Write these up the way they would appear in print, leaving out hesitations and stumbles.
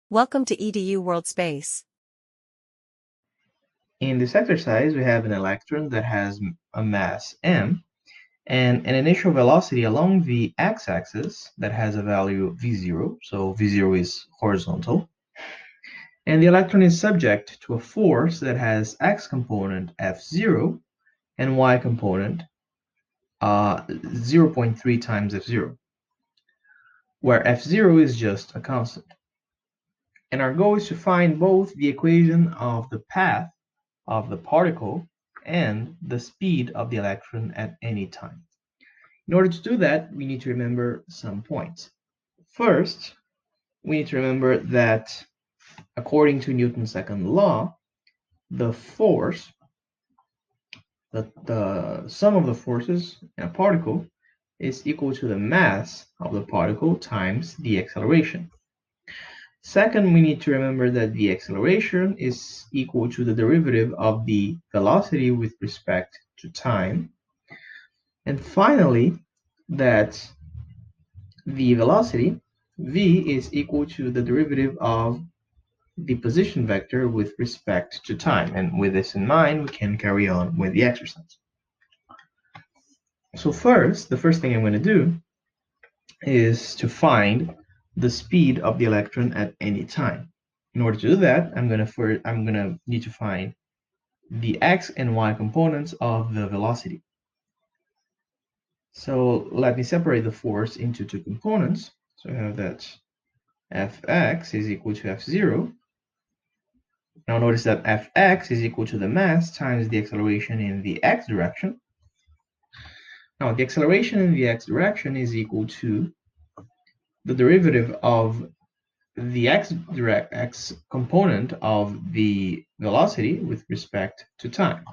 Welcome to EDU World Space. In this exercise, we have an electron that has a mass m and an initial velocity along the x-axis that has a value v0, so v0 is horizontal. And the electron is subject to a force that has x component f0 and y component 0.3 times f0, where f0 is just a constant. And our goal is to find both the equation of the path of the particle and the speed of the electron at any time. In order to do that, we need to remember some points. First, we need to remember that according to Newton's second law, the force, the sum of the forces in a particle is equal to the mass of the particle times the acceleration. Second, we need to remember that the acceleration is equal to the derivative of the velocity with respect to time. And finally, that the velocity, v, is equal to the derivative of the position vector with respect to time. And with this in mind, we can carry on with the exercise. So first, the first thing I'm going to do is to find the speed of the electron at any time. In order to do that, I'm gonna need to find the x and y components of the velocity. So let me separate the force into two components. So I have that fx is equal to f0. Now notice that fx is equal to the mass times the acceleration in the x direction. Now the acceleration in the x direction is equal to the derivative of the x component of the velocity with respect to time.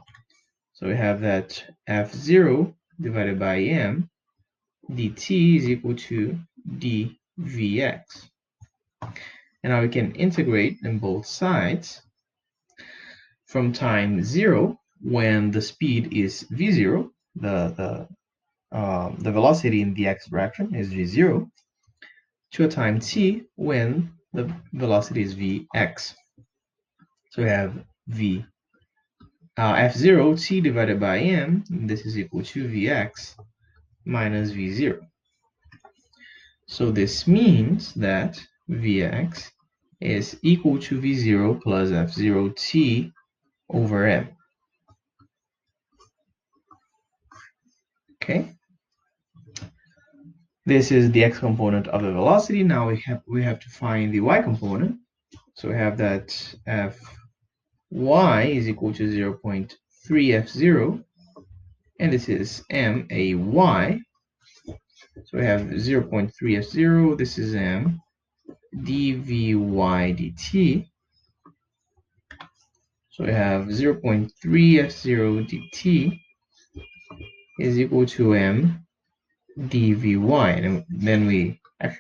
So we have that f0 divided by m dt is equal to dvx. And now we can integrate in both sides from time 0, when the speed is v0, the velocity in the x direction is v0, to a time t when the velocity is vx. So we have v f0 t divided by m, and this is equal to vx minus v0. So this means that vx is equal to v0 plus f0 t over m. Okay. This is the x component of the velocity. Now we have to find the y component. So we have that fy is equal to 0.3 f0, and this is m a y. So we have 0.3 f0, this is m dvy dt. So we have 0.3 f0 dt is equal to m dvy, and then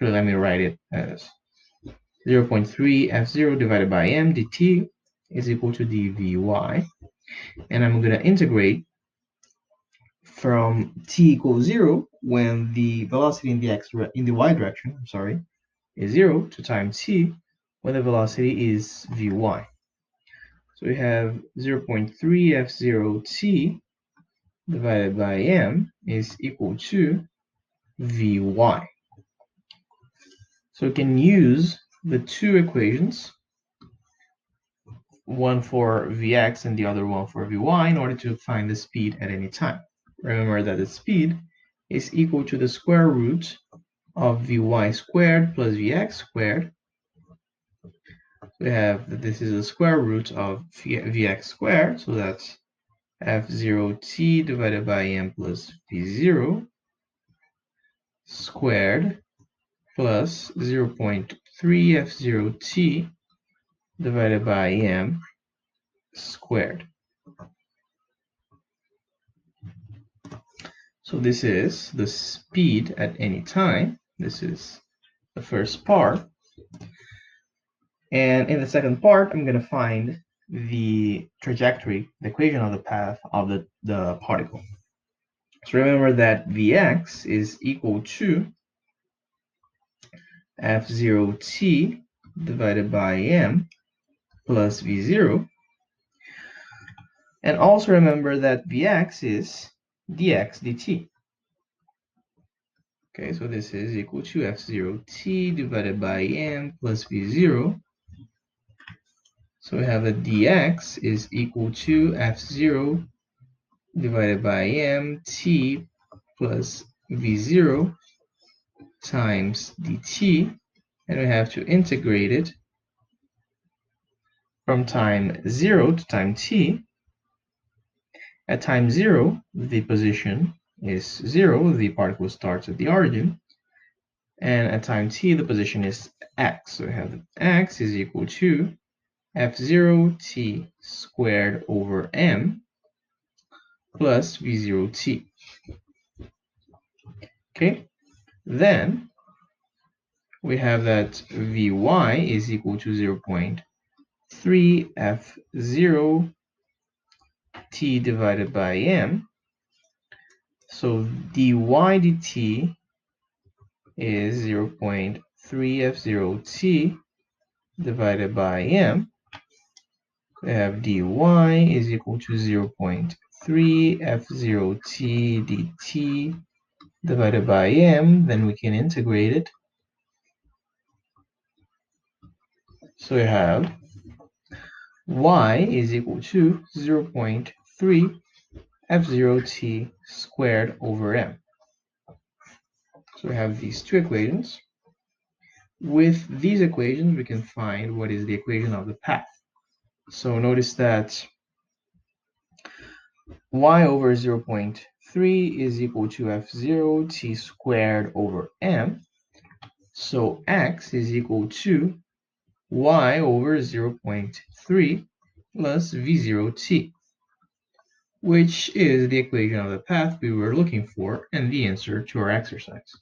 let me write it as 0.3 f0 divided by m dt is equal to dvy, and I'm going to integrate from t equals 0 when the velocity in the y direction, is 0 to time t when the velocity is vy. So we have 0.3 f0 t divided by m is equal to vy. So we can use the two equations, one for vx and the other one for vy, in order to find the speed at any time. Remember that the speed is equal to the square root of vy squared plus vx squared. We have that this is the square root of vx squared, so that's f0t divided by m plus v0 squared plus 0.3 f0t divided by m squared. So this is the speed at any time. This is the first part. And in the second part, I'm going to find the trajectory, the equation of the path of the particle. So remember that Vx is equal to f0t divided by m plus v0. And also remember that vx is dx dt. Okay, so this is equal to f0t divided by m plus v0. So we have that dx is equal to f0 divided by mt plus v0 times dt, and we have to integrate it from time 0 to time t. At time 0, the position is 0, the particle starts at the origin, and at time t, the position is x. So we have that x is equal to f0t squared over m plus v0t. Okay, then we have that Vy is equal to 0.3 f0 t divided by m. So dy dt is 0.3 f0 t divided by m. We have dy is equal to 0.3 f0 t dt divided by m. Then we can integrate it. So we have y is equal to 0.3 f0t squared over m. So we have these two equations. With these equations, we can find what is the equation of the path. So notice that y over 0.3 is equal to f0t squared over m. So x is equal to y over 0.3 plus v0t, which is the equation of the path we were looking for and the answer to our exercise.